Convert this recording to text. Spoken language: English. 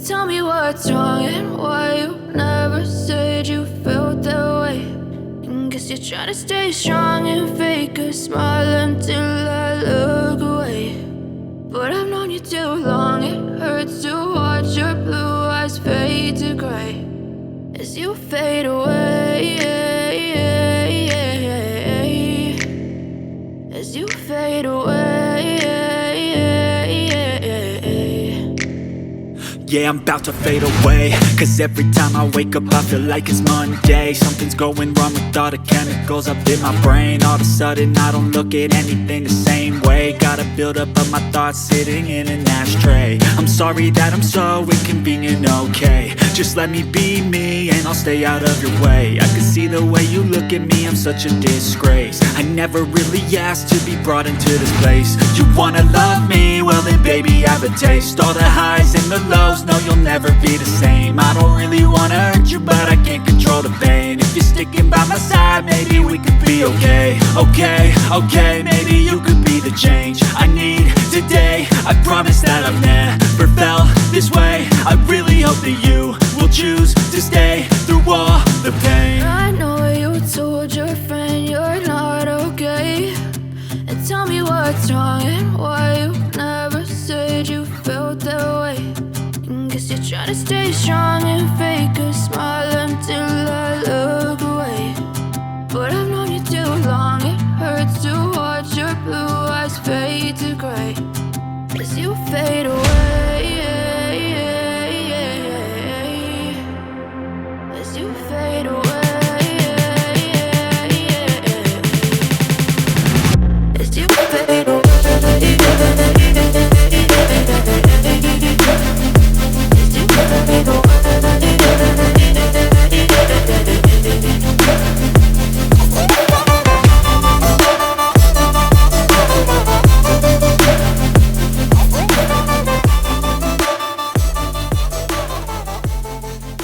Tell me what's wrong and why you never said you felt that way. And guess you're trying to stay strong and fake a smile until I look away. But I've known you too long, it hurts to watch your blue eyes fade to gray as you fade away, as you fade away. Yeah, I'm about to fade away, 'cause every time I wake up I feel like it's Monday. Something's going wrong with all the chemicals up in my brain. All of a sudden I don't look at anything the same way. Got a buildup of my thoughts sitting in an ashtray. I'm sorry that I'm so inconvenient, okay. Just let me be me and I'll stay out of your way. I can see the way you look at me, I'm such a disgrace. I never really asked to be brought into this place. You wanna love me? Well then baby, have a taste. All the highs and the lows, no, you'll never be the same. I don't really wanna hurt you, but I can't control the pain. If you're sticking by my side, maybe we could be okay. Okay, maybe you could be the change I need today. I promise that I've never felt this way. I really hope that you will choose to stay through all the pain. I know you told your friend you're not okay. And tell me what's wrong and why you never said you felt that way. Guess you're trying to stay strong and fake a smile until I look away. But I've known you too long, it hurts to watch your blue eyes fade to gray as you fade away.